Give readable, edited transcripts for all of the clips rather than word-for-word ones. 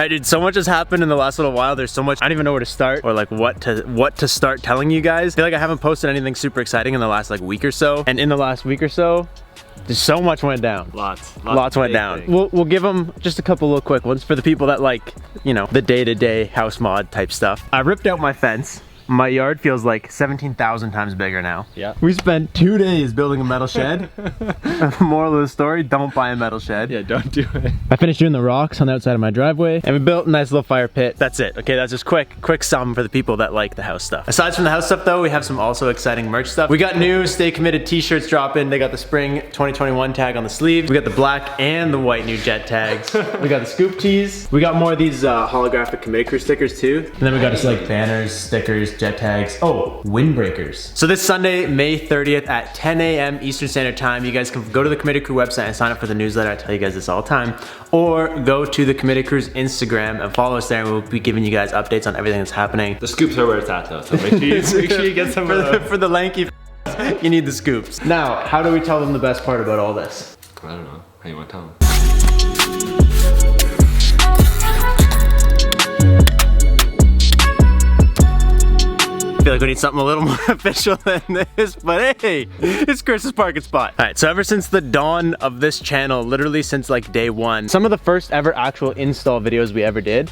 right, dude, so much has happened in the last little while. There's so much, I don't even know where to start or like what to start telling you guys. I feel like I haven't posted anything super exciting in the last like week or so. And in the last week or so, there's so much went down. Lots went down. We'll give them just a couple little quick ones for the people that like, you know, the day-to-day house mod type stuff. I ripped out my fence. My yard feels like 17,000 times bigger now. Yeah. We spent 2 days building a metal shed. Moral of the story, don't buy a metal shed. Yeah, don't do it. I finished doing the rocks on the outside of my driveway, and we built a nice little fire pit. That's it. Okay, that's just quick sum for the people that like the house stuff. Aside from the house stuff though, we have some also exciting merch stuff. We got new Stay Committed t-shirts dropping. They got the spring 2021 tag on the sleeves. We got the black and the white new jet tags. We got the scoop tees. We got more of these holographic Committed Crew stickers too. And then we got just like banners, stickers, jet tags. Oh, windbreakers. So this Sunday, May 30th at 10 a.m. Eastern Standard Time, you guys can go to the Committed Crew website and sign up for the newsletter. I tell you guys this all the time. Or go to the Committed Crew's Instagram and follow us there, and we'll be giving you guys updates on everything that's happening. The scoops are where it's at though, so make sure you get some for the lanky you need the scoops. Now, how do we tell them the best part about all this? I don't know. How you want to tell them? I feel like we need something a little more official than this, but hey, it's Chris's parking spot. All right, so ever since the dawn of this channel, literally since like day one, some of the first ever actual install videos we ever did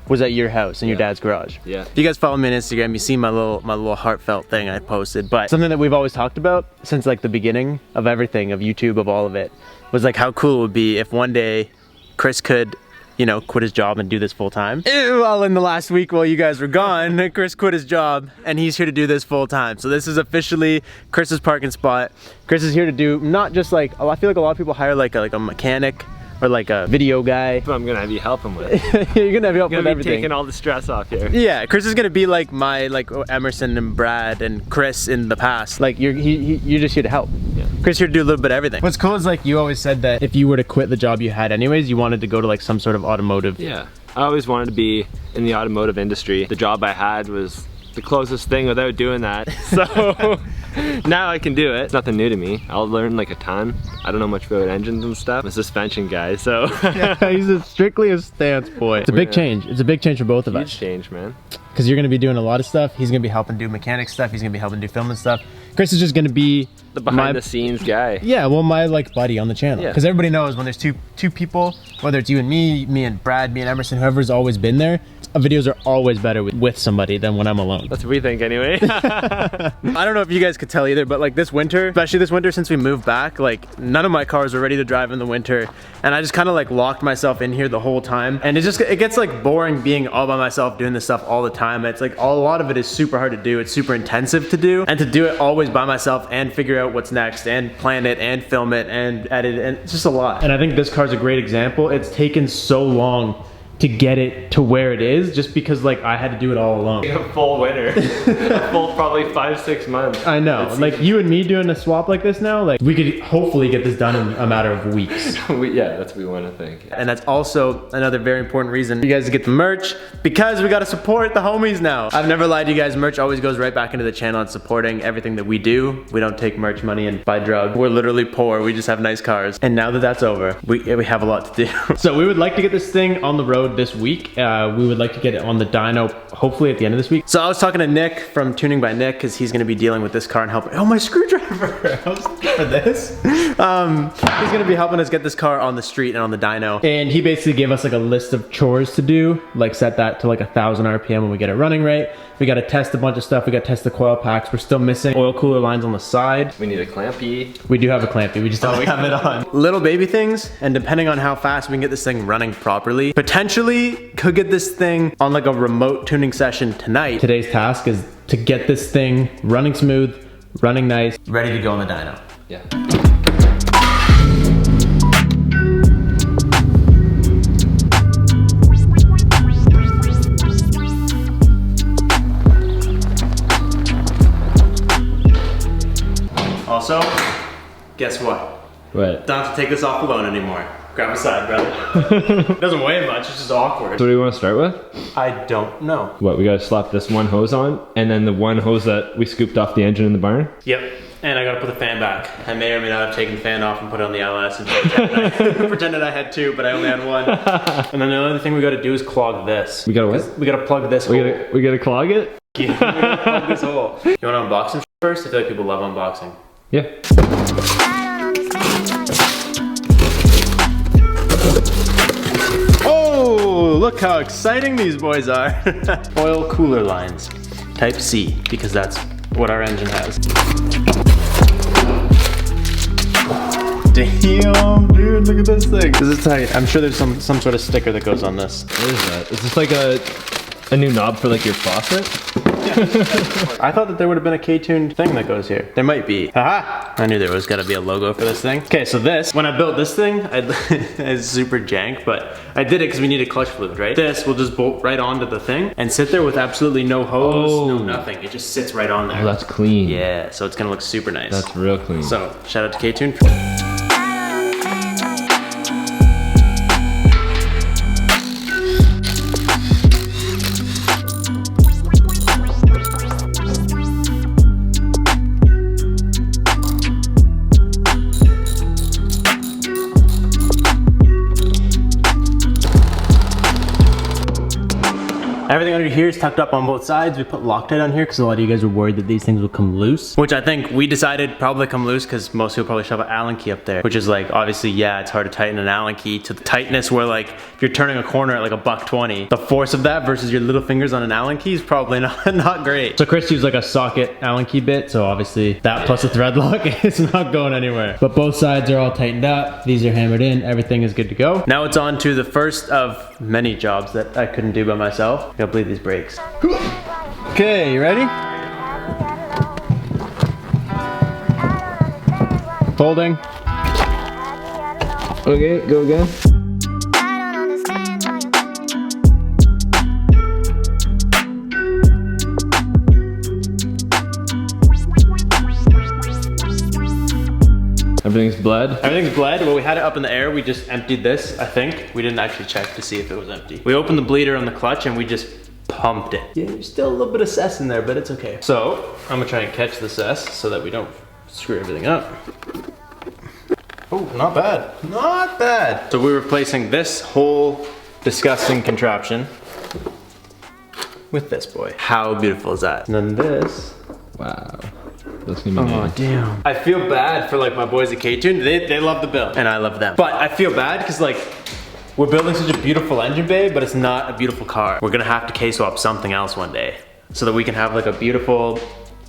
was at your house in your dad's garage. Yeah. If you guys follow me on Instagram, you see my little heartfelt thing I posted. But something that we've always talked about since like the beginning of everything, of YouTube, of all of it, was like how cool it would be if one day Chris could, you know, quit his job and do this full time. Well, in the last week while you guys were gone, Chris quit his job and he's here to do this full time. So this is officially Chris's parking spot. Chris is here to do not just like, I feel like a lot of people hire like a mechanic or like a video guy. But I'm gonna have you help him with. You're gonna have help with everything. Taking all the stress off here. Yeah, Chris is gonna be like my Emerson and Brad and Chris in the past. Like you're just here to help. Yeah. Chris here to do a little bit of everything. What's cool is like you always said that if you were to quit the job you had anyways, you wanted to go to like some sort of automotive. Yeah, I always wanted to be in the automotive industry. The job I had was the closest thing without doing that. So now I can do it. It's nothing new to me. I'll learn like a ton. I don't know much about engines and stuff. I'm a suspension guy, so. Yeah, he's strictly a stance boy. It's a big change. It's a big change for both of us. Huge change, man. Because you're gonna be doing a lot of stuff. He's gonna be helping do mechanic stuff. He's gonna be helping do filming stuff. Chris is just gonna be the behind the scenes guy. Yeah, well, my like buddy on the channel. Because everybody knows when there's two people, whether it's you and me and Brad, me and Emerson, whoever's always been there, videos are always better with somebody than when I'm alone. That's what we think anyway. I don't know if you guys could tell either, but like this winter, especially this winter since we moved back, like none of my cars were ready to drive in the winter. And I just kind of like locked myself in here the whole time. And it gets like boring being all by myself doing this stuff all the time. It's like a lot of it is super hard to do. It's super intensive to do. And to do it always by myself and figure out what's next and plan it and film it and edit it. And it's just a lot. And I think this car's a great example. It's taken so long to get it to where it is just because like I had to do it all alone. A full winter. A full probably 5-6 months. I know. Like you and me doing a swap like this now, like we could hopefully get this done in a matter of weeks. Yeah, that's what we want to think. And that's also another very important reason you guys to get the merch, because we got to support the homies now. I've never lied to you guys. Merch always goes right back into the channel and supporting everything that we do. We don't take merch money and buy drugs. We're literally poor. We just have nice cars. And now that that's over, we have a lot to do. So we would like to get this thing on the road this week. We would like to get it on the dyno hopefully at the end of this week. So I was talking to Nick from Tuning by Nick because he's going to be dealing with this car and helping. Oh, my screwdriver. I was looking for this. He's going to be helping us get this car on the street and on the dyno. And he basically gave us like a list of chores to do, like set that to like 1,000 RPM when we get it running right. We got to test a bunch of stuff. We got to test the coil packs. We're still missing oil cooler lines on the side. We need a clampy. We do have a clampy. We just don't have it on. Little baby things, and depending on how fast we can get this thing running properly, potentially could get this thing on like a remote tuning session tonight. Today's task is to get this thing running smooth, running nice, ready to go on the dyno. Yeah. Also, guess what? What? Don't have to take this off alone anymore. Grab a side, brother. It doesn't weigh much, it's just awkward. So what do you want to start with? I don't know. What, we gotta slap this one hose on, and then the one hose that we scooped off the engine in the barn? Yep. And I gotta put the fan back. I may or may not have taken the fan off and put it on the LS and pretended I had two, but I only had one. And then the other thing we gotta do is clog this. We gotta what? We gotta plug this hole. We gotta clog it? Yeah, we gotta plug this hole. You wanna unbox them first? I feel like people love unboxing. Yeah. Oh, look how exciting these boys are. Oil cooler lines, type C, because that's what our engine has. Damn, dude, look at this thing. This is tight. I'm sure there's some sort of sticker that goes on this. What is that? Is this like a new knob for like your faucet? I thought that there would have been a K-tuned thing that goes here. There might be. Haha! I knew there was gotta be a logo for this thing. Okay, so this, when I built this thing, it's super jank, but I did it because we needed clutch fluid, right? This will just bolt right onto the thing and sit there with absolutely no hose, no nothing. It just sits right on there. Oh, that's clean. Yeah, so it's gonna look super nice. That's real clean. So, shout out to K-Tune. Everything under here is tucked up on both sides. We put Loctite on here because a lot of you guys were worried that these things will come loose. Which I think we decided probably come loose because most people probably shove an Allen key up there. Which is like, obviously, yeah, it's hard to tighten an Allen key to the tightness where like, if you're turning a corner at like a $120, the force of that versus your little fingers on an Allen key is probably not great. So Chris used like a socket Allen key bit. So obviously that plus a thread lock is not going anywhere. But both sides are all tightened up. These are hammered in. Everything is good to go. Now it's on to the first of many jobs that I couldn't do by myself. I gotta bleed these brakes. Okay, you ready? Holding. Okay, go again. Everything's bled? Everything's bled. Well, we had it up in the air. We just emptied this, I think. We didn't actually check to see if it was empty. We opened the bleeder on the clutch and we just pumped it. Yeah, there's still a little bit of cess in there, but it's okay. So, I'm gonna try and catch the cess so that we don't screw everything up. Oh, not bad. Not bad. So we're replacing this whole disgusting contraption with this boy. How beautiful is that? And then this. Wow. That's gonna be nice. Damn. I feel bad for like my boys at K-Tune. They love the build and I love them. But I feel bad because like we're building such a beautiful engine bay, but it's not a beautiful car. We're gonna have to K-swap something else one day so that we can have like a beautiful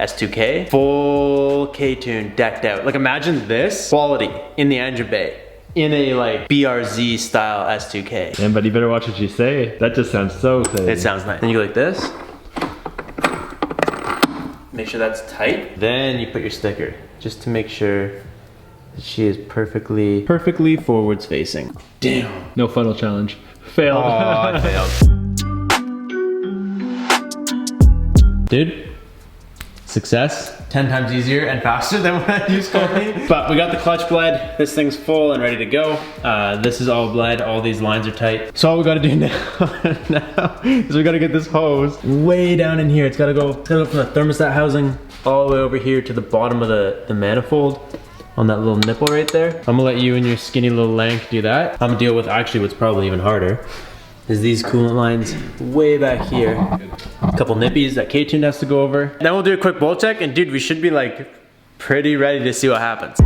S2K, full K-Tune decked out. Like imagine this quality in the engine bay in a like BRZ style S2K. Yeah, but you better watch what you say. That just sounds so crazy. It sounds nice. Then you go like this. Make sure that's tight. Then you put your sticker just to make sure that she is perfectly forwards facing. Damn. No funnel challenge. Failed. Oh, I failed. Dude, success. 10 times easier and faster than what I used currently. But we got the clutch bled. This thing's full and ready to go. This is all bled. All these lines are tight. So all we gotta do now is we gotta get this hose way down in here. It's gotta go from the thermostat housing all the way over here to the bottom of the manifold on that little nipple right there. I'm gonna let you and your skinny little lank do that. I'm gonna deal with actually what's probably even harder is these coolant lines way back here. A couple nippies that K-Tune has to go over. Then we'll do a quick bolt check and dude, we should be like pretty ready to see what happens.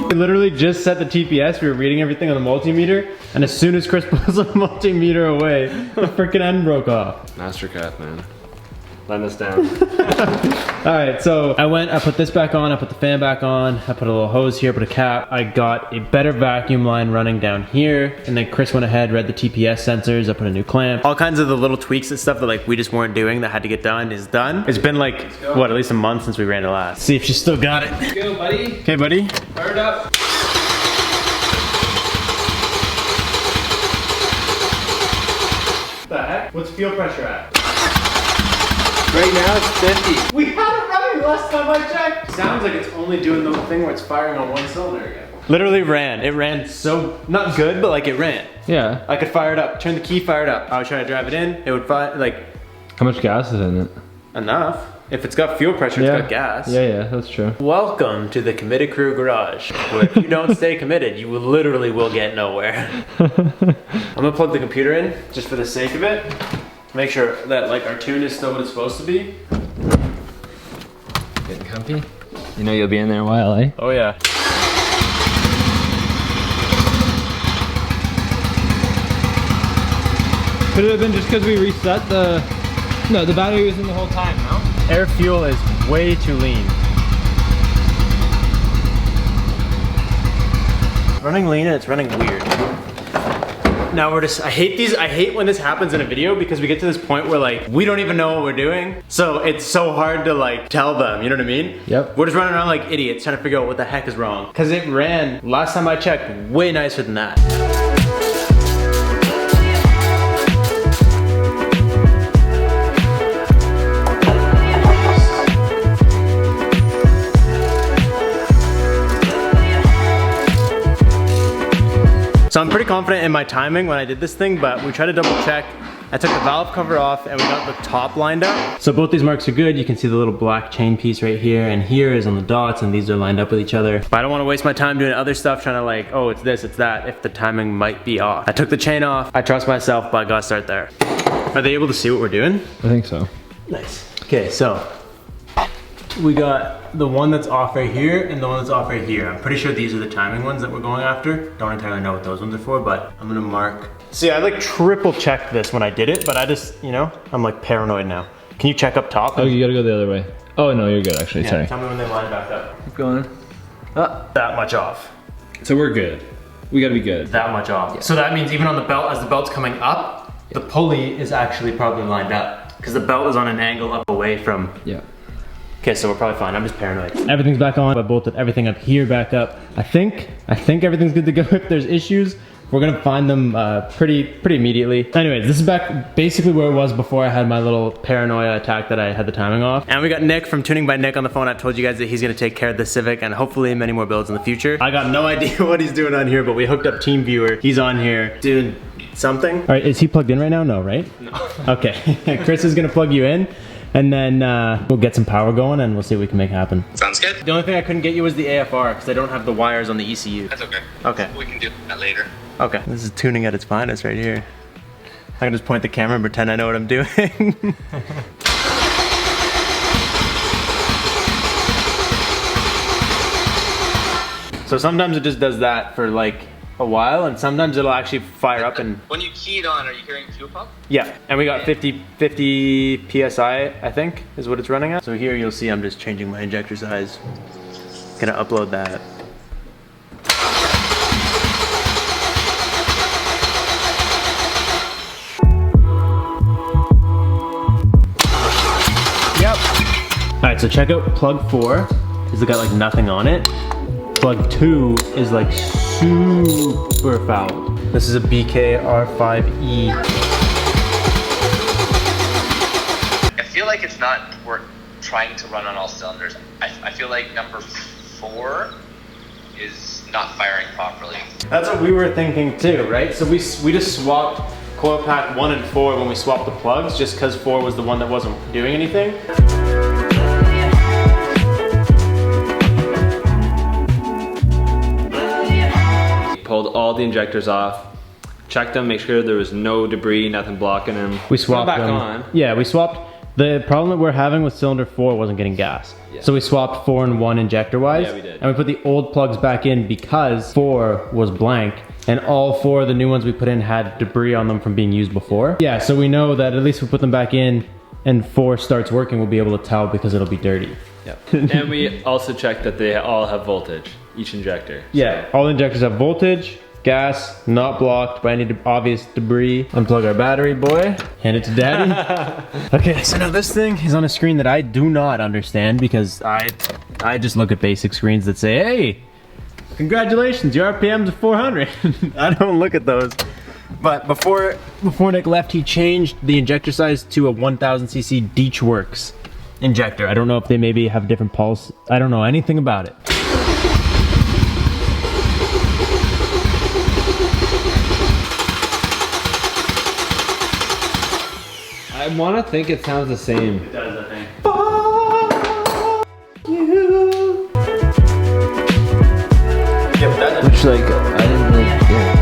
We literally just set the TPS, we were reading everything on the multimeter, and as soon as Chris pulls the multimeter away, the freaking end broke off. Mastercraft, man. letting us down. All right, so I put this back on, I put the fan back on, I put a little hose here, put a cap. I got a better vacuum line running down here, and then Chris went ahead, read the TPS sensors, I put a new clamp. All kinds of the little tweaks and stuff that like we just weren't doing that had to get done is done. It's been like, what, at least a month since we ran it last. See if she still got it. Let's go, buddy. Okay, buddy. Fire it up. What the heck? What's fuel pressure at? Right now it's 50. We had it running last time I checked. Sounds like it's only doing the thing where it's firing on one cylinder again. Literally ran. It ran so, not good, but like it ran. Yeah. I could fire it up, turn the key, fire it up. I would try to drive it in, it would fire, like. How much gas is in it? Enough. If it's got fuel pressure, it's got gas. Yeah, that's true. Welcome to the Committed Crew Garage, where if you don't stay committed, you literally will get nowhere. I'm gonna plug the computer in, just for the sake of it. Make sure that like our tune is still what it's supposed to be. Getting comfy? You know you'll be in there a while, eh? Oh yeah. Could it have been just because we reset the... No, the battery was in the whole time, no? Air fuel is way too lean. Running lean and it's running weird. Now we're just, I hate when this happens in a video because we get to this point where like, we don't even know what we're doing. So it's so hard to like tell them, you know what I mean? Yep. We're just running around like idiots trying to figure out what the heck is wrong. Cause it ran, last time I checked, way nicer than that. So I'm pretty confident in my timing when I did this thing, but we tried to double check. I took the valve cover off and we got the top lined up. So both these marks are good. You can see the little black chain piece right here, and here is on the dots, and these are lined up with each other. But I don't want to waste my time doing other stuff trying to like, oh, it's this, it's that, if the timing might be off. I took the chain off. I trust myself, but I gotta start there. Are they able to see what we're doing? I think so. Nice. Okay, so we got the one that's off right here and the one that's off right here. I'm pretty sure these are the timing ones that we're going after. Don't entirely know what those ones are for, but I'm gonna mark. See, I like triple checked this when I did it, but I just, you know, I'm like paranoid now. Can you check up top? Oh, you gotta go the other way. Oh no, you're good actually, Yeah, sorry. tell me when they line back up. Keep going. That much off. So we're good. We gotta be good. That much off. Yeah. So that means even on the belt, as the belt's coming up, the pulley is actually probably lined up because the belt is on an angle up away from. Yeah. Okay, so we're probably fine. I'm just paranoid. Everything's back on. I bolted everything up here back up. I think everything's good to go. If there's issues, we're gonna find them pretty immediately. Anyways, this is back basically where it was before I had my little paranoia attack that I had the timing off. And we got Nick from Tuning by Nick on the phone. I told you guys that he's gonna take care of the Civic and hopefully many more builds in the future. I got no idea what he's doing on here, but we hooked up TeamViewer. He's on here doing something. All right, is he plugged in right now? No, right? No. Okay, Chris is gonna plug you in. And then we'll get some power going and we'll see what we can make happen. Sounds good. The only thing I couldn't get you was the AFR because I don't have the wires on the ECU. That's okay. Okay. We can do that later. Okay. This is tuning at its finest right here. I can just point the camera and pretend I know what I'm doing. So sometimes it just does that for like a while, and sometimes it'll actually fire up and... When you key it on, are you hearing fuel pump? Yeah, and we got 50 PSI, I think, is what it's running at. So here you'll see I'm just changing my injector size. Gonna upload that. Yep. All right, so check out plug 4, because it got like nothing on it. Plug 2 is like super fouled. This is a BK-R5E. I feel like it's not worth trying to run on all cylinders. I feel like number 4 is not firing properly. That's what we were thinking too, right? So we just swapped coil pack 1 and 4 when we swapped the plugs, just because 4 was the one that wasn't doing anything. Pulled all the injectors off, checked them, make sure there was no debris, nothing blocking them. We swapped back them. on. Yeah, we swapped. The problem that we're having with cylinder 4 wasn't getting gas. Yeah. So we swapped 4 and 1 injector wise. Yeah, we did. And we put the old plugs back in because 4 was blank. And all 4 of the new ones we put in had debris on them from being used before. Yeah, so we know that at least we put them back in, and 4 starts working, we'll be able to tell because it'll be dirty. Yep. And we also check that they all have voltage, each injector. Yeah, all injectors have voltage, gas, not blocked by any obvious debris. Unplug our battery, boy. Hand it to daddy. Okay, so now this thing is on a screen that I do not understand because I just look at basic screens that say, hey, congratulations, your RPM's are 400. I don't look at those. But before Nick left, he changed the injector size to a 1000cc Deechworks injector. I don't know if they maybe have different pulse. I don't know anything about it. I want to think it sounds the same. It does, I think. Which, like, I didn't really hear.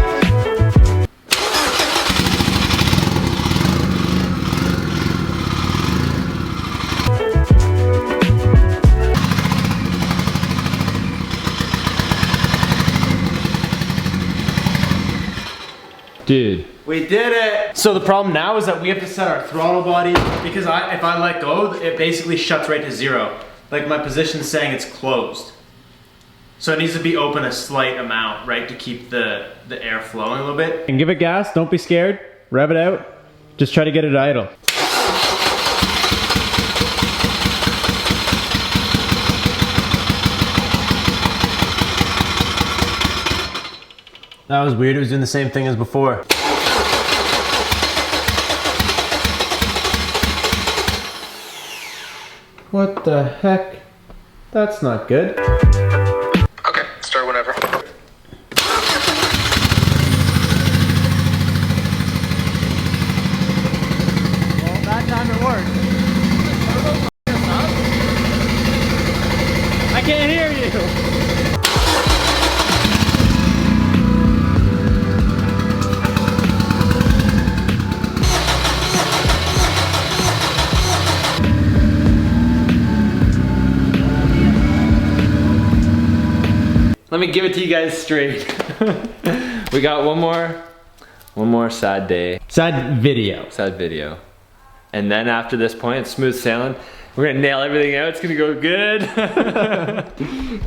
Dude. We did it! So the problem now is that we have to set our throttle body because if I let go, it basically shuts right to 0. Like my position's saying it's closed. So it needs to be open a slight amount, right, to keep the air flowing a little bit. And give it gas, don't be scared, rev it out. Just try to get it idle. That was weird, it was doing the same thing as before. What the heck? That's not good. Okay, start whenever. Well, that time it worked. I can't hear you. Let me give it to you guys straight. We got one more sad day. Sad video. Sad video. And then after this point, it's smooth sailing. We're gonna nail everything out, it's gonna go good.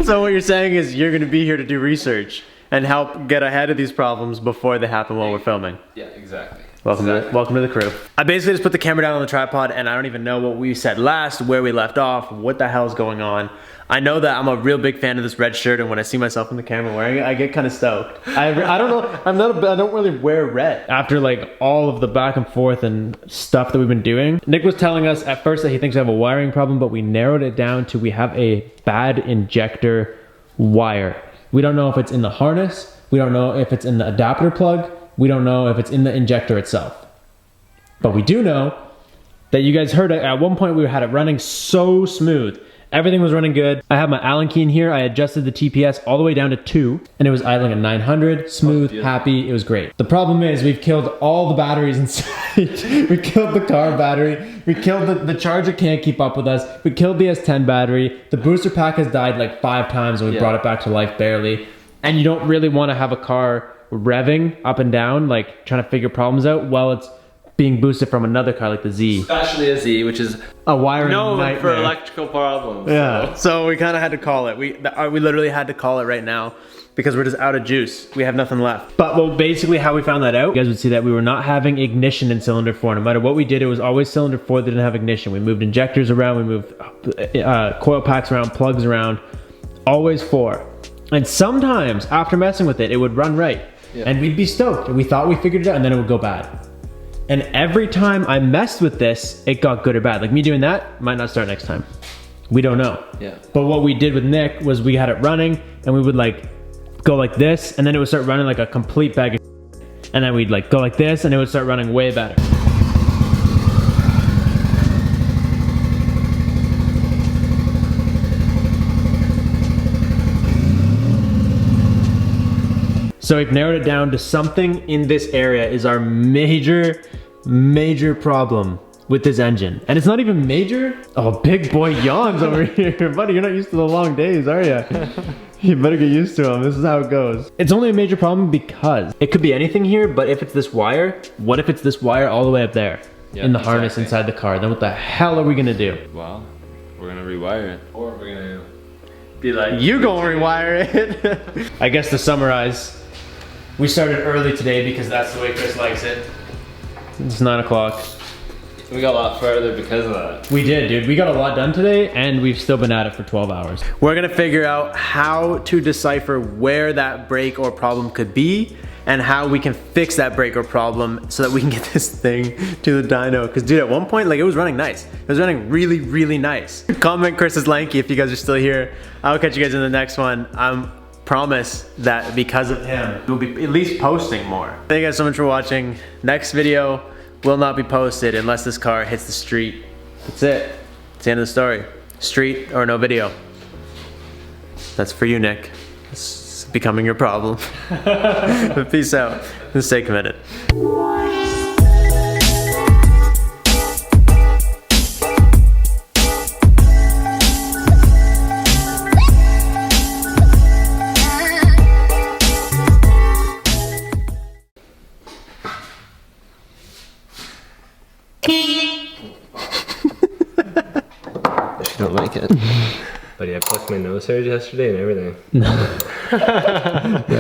So what you're saying is you're gonna be here to do research and help get ahead of these problems before they happen while we're filming. Yeah, exactly. Welcome to the crew. I basically just put the camera down on the tripod and I don't even know what we said last, where we left off, what the hell's going on. I know that I'm a real big fan of this red shirt, and when I see myself in the camera wearing it, I get kind of stoked. I don't know, I don't really wear red. After like all of the back and forth and stuff that we've been doing, Nick was telling us at first that he thinks we have a wiring problem, but we narrowed it down to we have a bad injector wire. We don't know if it's in the harness, we don't know if it's in the adapter plug, we don't know if it's in the injector itself. But we do know that you guys heard it, at one point we had it running so smooth. Everything was running good. I have my Allen key in here. I adjusted the TPS all the way down to 2 and it was idling at 900, smooth, happy, it was great. The problem is we've killed all the batteries inside. We killed the car battery. We killed the charger can't keep up with us. We killed the S10 battery. The booster pack has died like 5 times and we brought it back to life barely. And you don't really want to have a car revving up and down, like trying to figure problems out while it's being boosted from another car like the Z. Especially a Z, which is a wiring nightmare for electrical problems. Yeah, so we kind of had to call it. We literally had to call it right now because we're just out of juice. We have nothing left. But well, basically how we found that out, you guys would see that we were not having ignition in cylinder 4. No matter what we did, it was always cylinder 4 that didn't have ignition. We moved injectors around, we moved coil packs around, plugs around, always 4. And sometimes after messing with it, it would run right. Yeah. And we'd be stoked. We thought we figured it out and then it would go bad. And every time I messed with this, it got good or bad. Like me doing that might not start next time. We don't know. Yeah. But what we did with Nick was we had it running and we would like go like this and then it would start running like a complete bag of and then we'd like go like this and it would start running way better. So we've narrowed it down to something in this area is our major problem with this engine. And it's not even major. Oh, big boy yawns over here. Buddy, you're not used to the long days, are you? You better get used to them. This is how it goes. It's only a major problem because it could be anything here, but if it's this wire, what if it's this wire all the way up there? in the harness inside the car, then what the hell are we gonna do? Well, we're gonna rewire it. Or we're gonna be like, You gonna rewire it. I guess to summarize, we started early today because that's the way Chris likes it. It's 9 o'clock. we got a lot further because of that. We did, dude. We got a lot done today and we've still been at it for 12 hours. We're gonna figure out how to decipher where that break or problem could be and how we can fix that break or problem so that we can get this thing to the dyno. Cause dude, at one point, like, it was running nice. It was running really, really nice. Comment Chris is lanky if you guys are still here. I'll catch you guys in the next one. Promise that because of him, we'll be at least posting more. Thank you guys so much for watching. Next video will not be posted unless this car hits the street. That's it. It's the end of the story. Street or no video. That's for you, Nick. It's becoming your problem. But peace out and stay committed. I don't like it. Buddy, I plucked my nose hairs yesterday and everything.